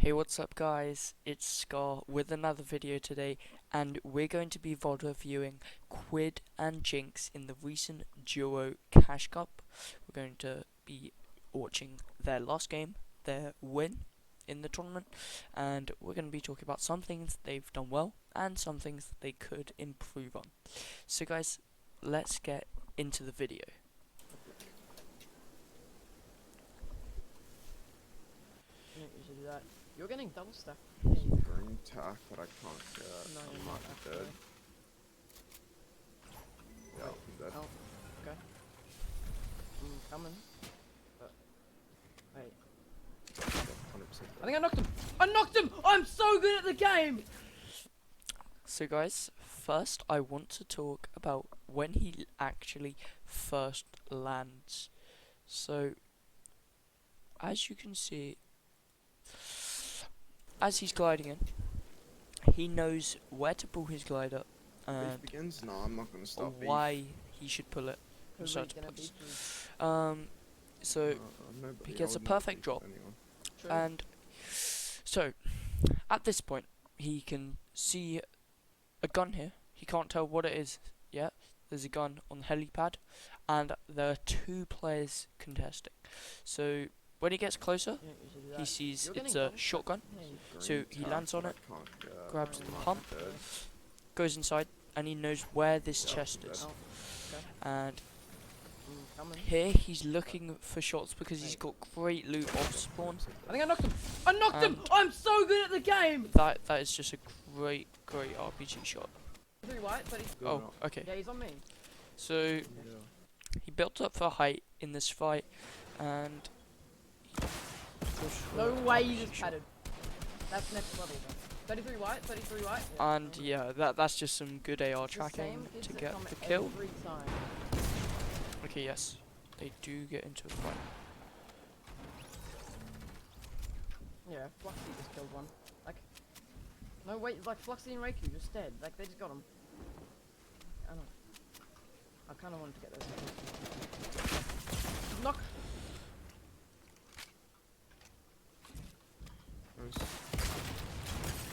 Hey, what's up guys, it's Scar with another video today, and we're going to be VOD reviewing Kquid and Jynx in the recent Duo Cash Cup. We're going to be watching their last game, their win in the tournament, and we're going to be talking about some things they've done well and some things they could improve on. So guys, let's get into the video. Usually do that. You're getting double stack. Green tack, but I can't get. No, I'm you're not not dead. actually. Yeah, I'm dead. Oh, okay. I'm coming. But wait. 100% I think I knocked him! I knocked him! I'm so good at the game! So guys, first I want to talk about when he actually first lands. So, as you can see, as he's gliding in, he knows where to pull his glider and begins? No, I'm not gonna stop. why he should pull it in certain places. So he gets a perfect drop, and so at this point he can see a gun here. He can't tell what it is yet. There's a gun on the helipad, and there are two players contesting. So when he gets closer, he sees it's a shotgun. So he lands on it, grabs the pump, goes inside, and he knows where this chest is. And here he's looking for shots because he's got great loot off spawn. I think I knocked him! I knocked him! I'm so good at the game! That is just a great RPG shot. 3 white, but he's Oh, okay. yeah, he's on me. So he built up for height in this fight, and No way you just padded. That's next level. 33 white, 33 white. Yeah. and yeah, that's just some good AR tracking to get the kill. Every time. Okay, yes, they do get into a fight. Yeah, Fluxy just killed one. Like, no wait, like Fluxy and Reiku just dead. Like they just got him. I kind of wanted to get those. Knock.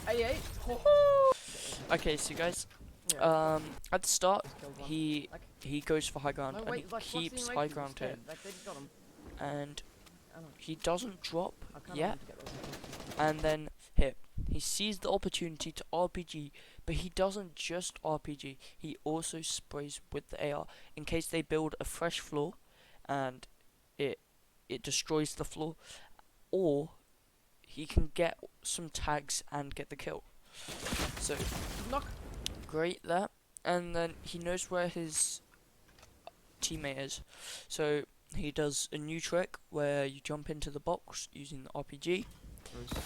A8. Okay, so guys, Yeah. at the start Just killed one. he Like, goes for high ground, no and wait, he like Fluxy keeps and high Reiku ground just here, dead. Like they just got him. and I don't know. he doesn't drop I kind of yet. wanted to get those. And then here, he sees the opportunity to RPG, but he doesn't just RPG, he also sprays with the AR in case they build a fresh floor and it destroys the floor, or he can get some tags and get the kill. So Knock. great there. And then he knows where his teammate is, so he does a new trick where you jump into the box using the RPG,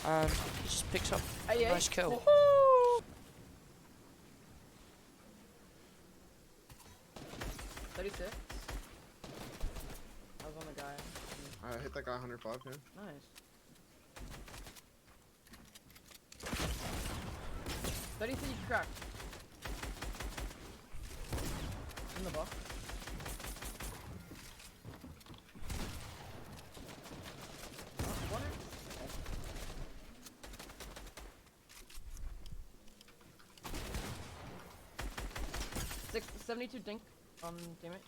and he just picks up a A8. nice kill. 36. I was on the guy. I hit that guy 105 here. Nice. 33 cracked. In the box. What? 72 dink on teammate.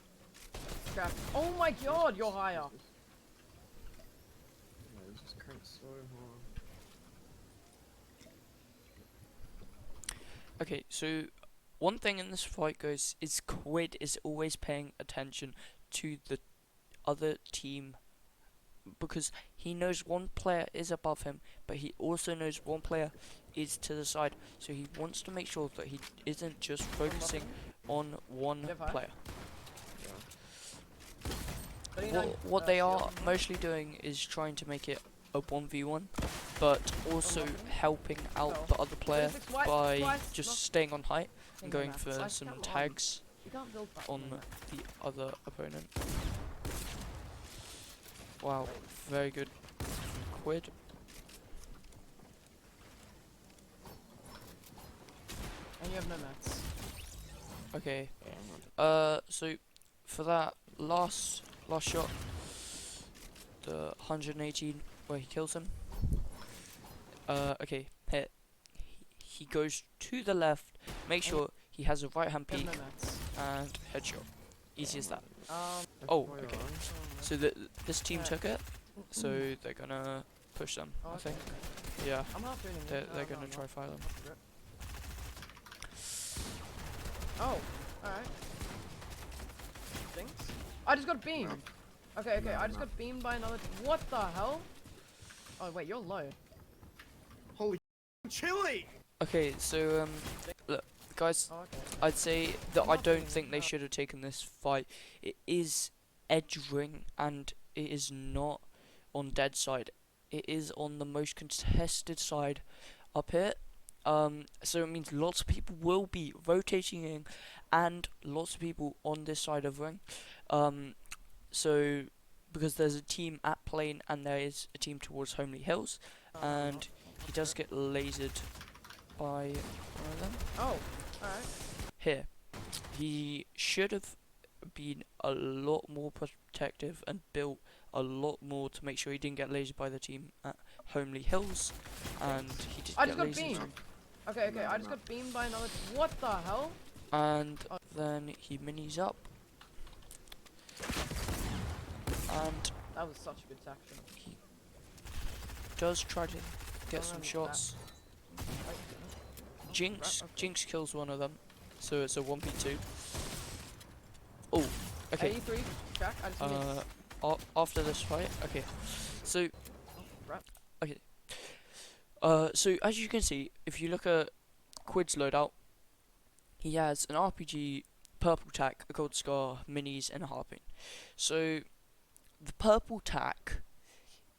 Crap. Oh my god, you're higher. Yeah, this is cranked so hard. Okay, so one thing in this fight goes is Kquid is always paying attention to the other team, because he knows one player is above him, but he also knows one player is to the side, so he wants to make sure that he isn't just focusing on one player. What they are mostly doing is trying to make it a 1v1, but also helping out the other player by just staying on height and going for some tags on the other opponent. Wow, very good Kquid. And you have no mats. Okay. So for that last shot, the 118 where he kills him, Okay, here. He goes to the left, make sure he has a right hand We have peek, no mats. and headshot. Easy as that. Oh, Oh, okay. So this team Yeah. took it, so they're gonna push them, I okay, think. okay. Yeah, I'm half doing it. they're gonna try fire them. Oh, alright. Jynx? I just got beamed. Okay, okay, I just got beamed by another. What the hell? Oh, wait, you're low. Holy chili! Okay, so look, guys, Oh, okay. I'd say that I'm I not don't doing think it, they no. should have taken this fight. It is edge ring, and it is not on dead side. It is on the most contested side up here. So it means lots of people will be rotating in, and lots of people on this side of ring. So because there's a team at plane and there is a team towards Homely Hills, and he does get lasered by one of them. Oh, alright. Here, he should have been a lot more protective and built a lot more to make sure he didn't get lasered by the team at Homely Hills, and he did I get just got lasered. beamed. Okay, okay, I just got beamed by another. What the hell? And then he minis up, and That was such a good action. he does try to get some Around shots. Right, Jynx, okay. Jynx kills one of them, so it's a 1v2. Oh, okay. 83, Jack, I just missed. After this fight, okay. So, Right. okay. So as you can see, if you look at Quid's loadout, he has an RPG, purple tack, a gold scar, minis, and a harpoon. So, the purple tack,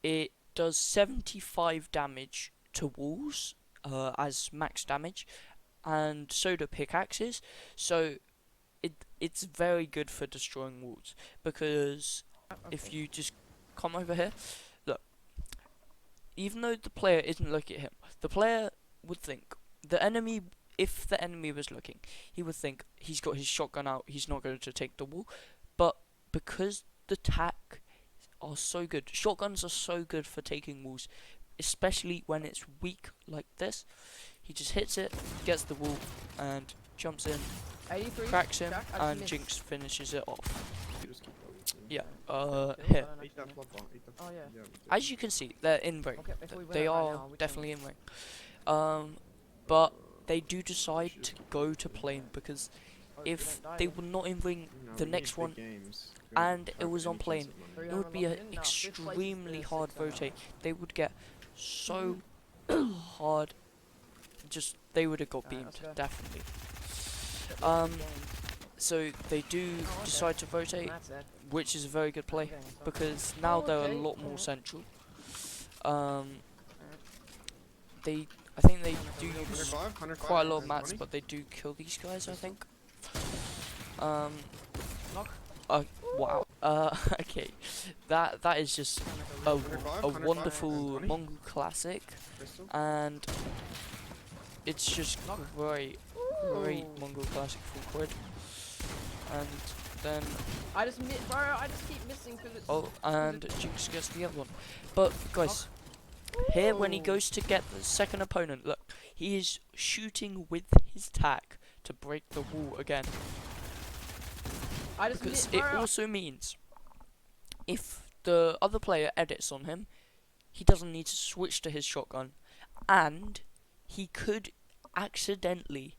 it does 75 damage to walls, as max damage, and so do pickaxes. So, it's very good for destroying walls, because if you just come over here, look, even though the player isn't looking at him, the player would think, if the enemy was looking, he would think he's got his shotgun out, he's not going to take the wall. But because the tack are so good, shotguns are so good for taking walls, especially when it's weak like this, he just hits it, gets the wall, and jumps in, 83, cracks him, Jack, I just and missed. Jynx finishes it off. You just keep going. Yeah, Kills, here. I don't know Eat that if flop on, eat the Oh, yeah. me too. As you can see, they're in ring. Okay, if we win They it right are now, we can- definitely in ring. But they do decide to go to plane, because Oh, we if don't die they then. were not in ring No, the we next need one, big games. We and don't it have was any on chance plane, of winning. Three it would be hundred an locked in? No, fifth place is extremely the hard 6 hour. rotate. They would get so hard, just they would have got Alright, beamed, let's go. definitely. Get Um, lots of games. So they do Oh, okay. decide to And rotate, that's it. which is a very good play, Okay, so- because now Oh, they're okay, a lot more alright. central. Alright. I think they do use 105, 105, quite a lot of mats, 120. but they do kill these guys, I think. Knock. Wow. Okay, that is just a 105, wonderful 120. Mongol classic, Crystal. and it's just great Ooh. Mongol classic for Quid. And then I just bro, I just keep missing because it's. and Jynx gets the other one. But guys, here when he Ooh. goes to get the second opponent, look, he is shooting with his tack to break the wall again. I just Because bro, it also means if the other player edits on him, he doesn't need to switch to his shotgun, and he could accidentally,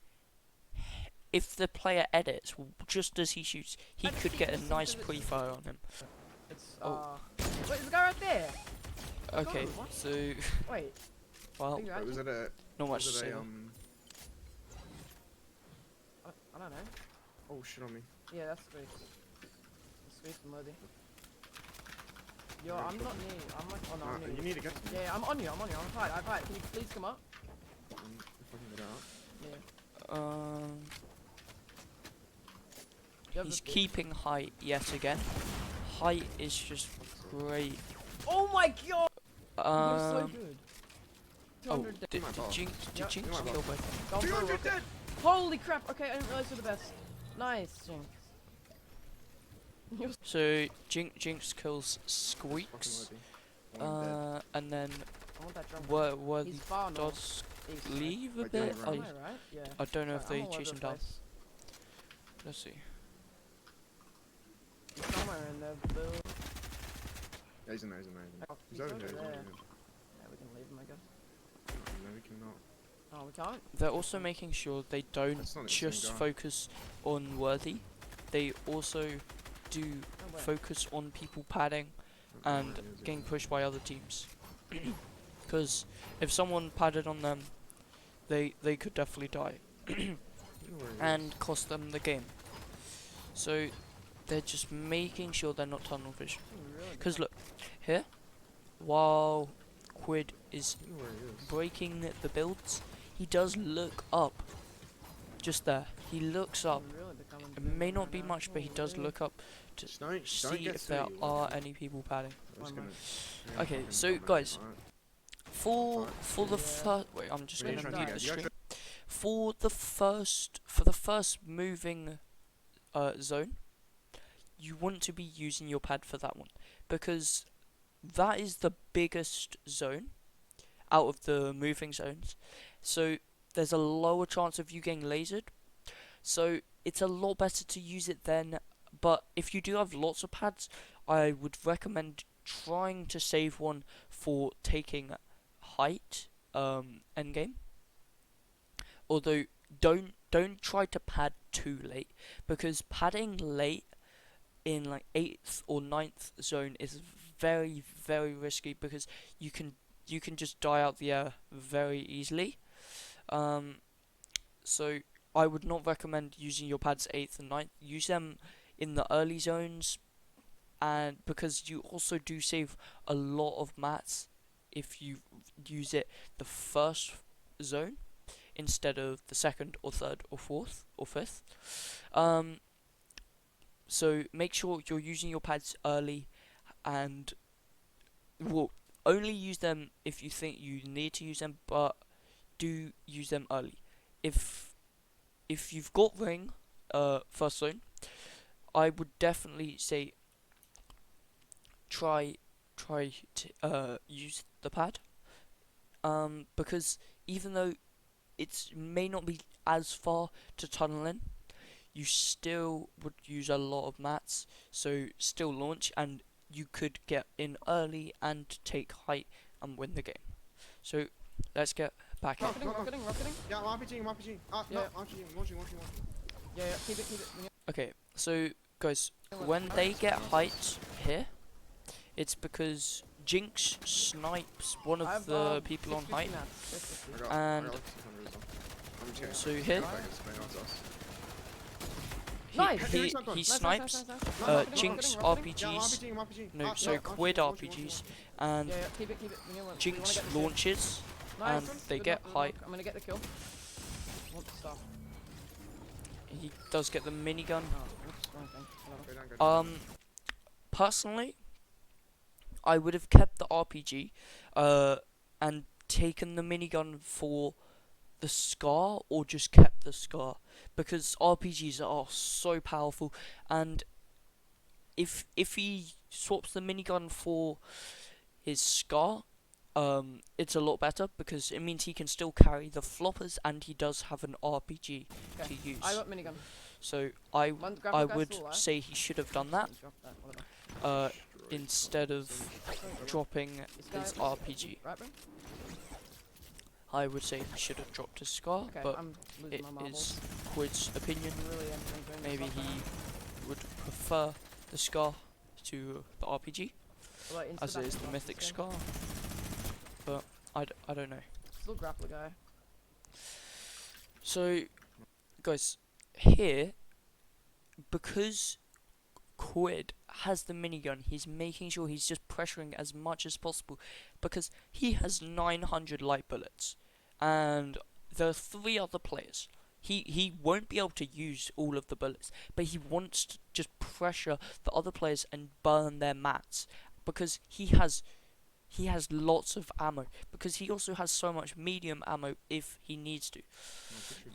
if the player edits just as he shoots, he I just could keep get a missing nice 'cause it's- pre-fire on him. It's Oh. Wait, there's a guy right there. Okay, what? so Wait. well, Are you Wait, was it a not much to was it say. a though. I don't know. oh shit on me. Yeah, that's great. That's great from Modi. Yo, I'm not near you. I'm like, oh no, I'm near You you. need to get to me. Yeah, I'm on you. I'm fight. Can you please come up? If I can get out. Yeah. You have He's the- keeping height yet again. Height is just great. Oh my god! You're so Um, good. oh, 200 did my ball. Jinx Yep. Jinx my kill ball. both? Gone for a 200 rocket. dead! Holy crap! Okay, I didn't realize you're the best. Nice, Jynx. So Jinx kills Fucking Squeaks, worthy. One dead. and then Oh want that jump. Where He's the far north. dots East, leave a Like down bit. the Am road. I right? Yeah. I don't know if Sorry, they I'm all over chase the him down. place. Let's see. He's somewhere in there, Bill. Yeah, he's in there, he's in there. Oh, He's over here, he's over there. here. Yeah, we can leave him, I guess. No, we cannot. Oh, we can't? They're also making sure they don't That's not the same just guy. focus on worthy. They also do Oh, where? focus on people padding I don't know and where he is getting again. pushed by other teams. Because if someone padded on them, they could definitely die I don't know where he is. and cost them the game. So they're just making sure they're not tunnel vision. Really? Because look, here, while Kquid is I don't know where he is. breaking the builds, he does look up. Just there, he looks up. Really becoming It big may right not be now. much, but he does Holy. look up to Just don't see get if there silly, are like, any people padding. I'm just Why gonna- not? yeah, Okay, fucking so dominate, guys, alright. for the Yeah. first wait, I'm just What are you gonna trying mute to the get? You stream. For the first moving zone, you want to be using your pad for that one because that is the biggest zone out of the moving zones. So there's a lower chance of you getting lasered. So it's a lot better to use it then. But if you do have lots of pads, I would recommend trying to save one for taking height endgame. Although don't try to pad too late because padding late in like 8th or 9th zone is very risky because you can just die out the air very easily. So I would not recommend using your pads 8th and 9th. Use them in the early zones, and because you also do save a lot of mats if you use it the first zone instead of the second or third or fourth or fifth. So make sure you're using your pads early, and well, only use them if you think you need to use them, but do use them early. If you've got ring first zone, I would definitely say try to use the pad, because even though it may not be as far to tunnel in, you still would use a lot of mats, so still launch and you could get in early and take height and win the game. So let's get back in. Rocketing. Yeah, I'm RPGing. Ah, Yeah. no, I'm launching. Yeah, keep it. Bring it. Okay, so guys, when they get height here, it's because Jynx snipes one I of have, the people on 650 height. now, 650. And I got like 600 as well. I'm just gonna- so here, If I can explain it to us. Nice. he Nice, snipes nice. Jynx Yeah, I'm RPGs, RPGing. no, Ah, so no, I'm Kquid launching. RPGs, and Yeah, keep it. Bring it. Jynx launches, Nice. and they Good get knock. height. I'm gonna get the kill. Want the stuff. He does get the minigun. Oh, oops, wrong thing. Whatever. Go down. Personally, I would have kept the RPG, and taken the minigun for the Scar, or just kept the Scar, because RPGs are so powerful, and if he swaps the minigun for his Scar, it's a lot better because it means he can still carry the floppers, and he does have an RPG Okay. to use. I got minigun. So One I grapple guy's would still alive. say he should have done that, Drop that, whatever. instead of dropping This guy his was- RPG. Right, bro? I would say he should have dropped his Scar, Okay, but I'm losing it my marbles. is Quid's opinion. I'm really entering this Maybe stuff he now. would prefer the Scar to the RPG, Like, into as the it back is of the the mythic box, Scar. But I don't know. Still grappler guy. So, guys, here, because Kquid has the minigun, he's making sure he's just pressuring as much as possible, because he has 900 light bullets, and there are 3 other players. He won't be able to use all of the bullets, but he wants to just pressure the other players and burn their mats, because he has lots of ammo, because he also has so much medium ammo if he needs to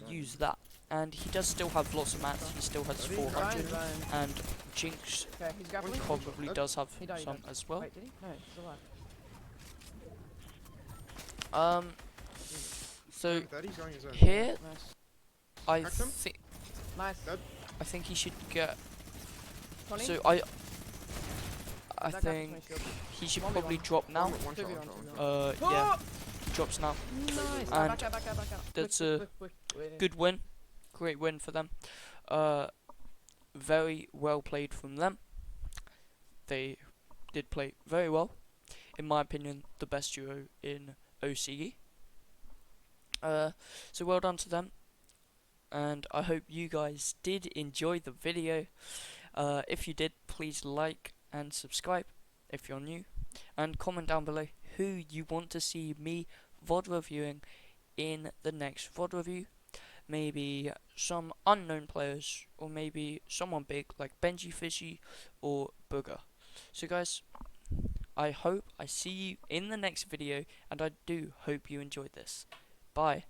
use that. And he does still have lots of mats, he still has 400, and Jynx Okay, he's grappling. probably does have He died, he some died. as well. Wait, did he? No, he's alive. So Dead, he's going his own. here, Nice. I Cracked him? think Nice. Dead. I think he should get. 20? So I That guy think has 20 shield. he should 1v1. probably drop now. One shot, 2v1, one shot, one 2v1. shot. Yeah, he drops now. Nice. And Back out. that's Quick, a quick, quick, quick. good win, great win for them. Very well played from them. They did play very well. In my opinion, the best duo in OCE. So well done to them. And I hope you guys did enjoy the video. If you did, please like and subscribe if you're new. And comment down below who you want to see me VOD reviewing in the next VOD review. Maybe some unknown players, or maybe someone big like Benji Fishy or Booger. So guys, I hope I see you in the next video, and I do hope you enjoyed this. Bye.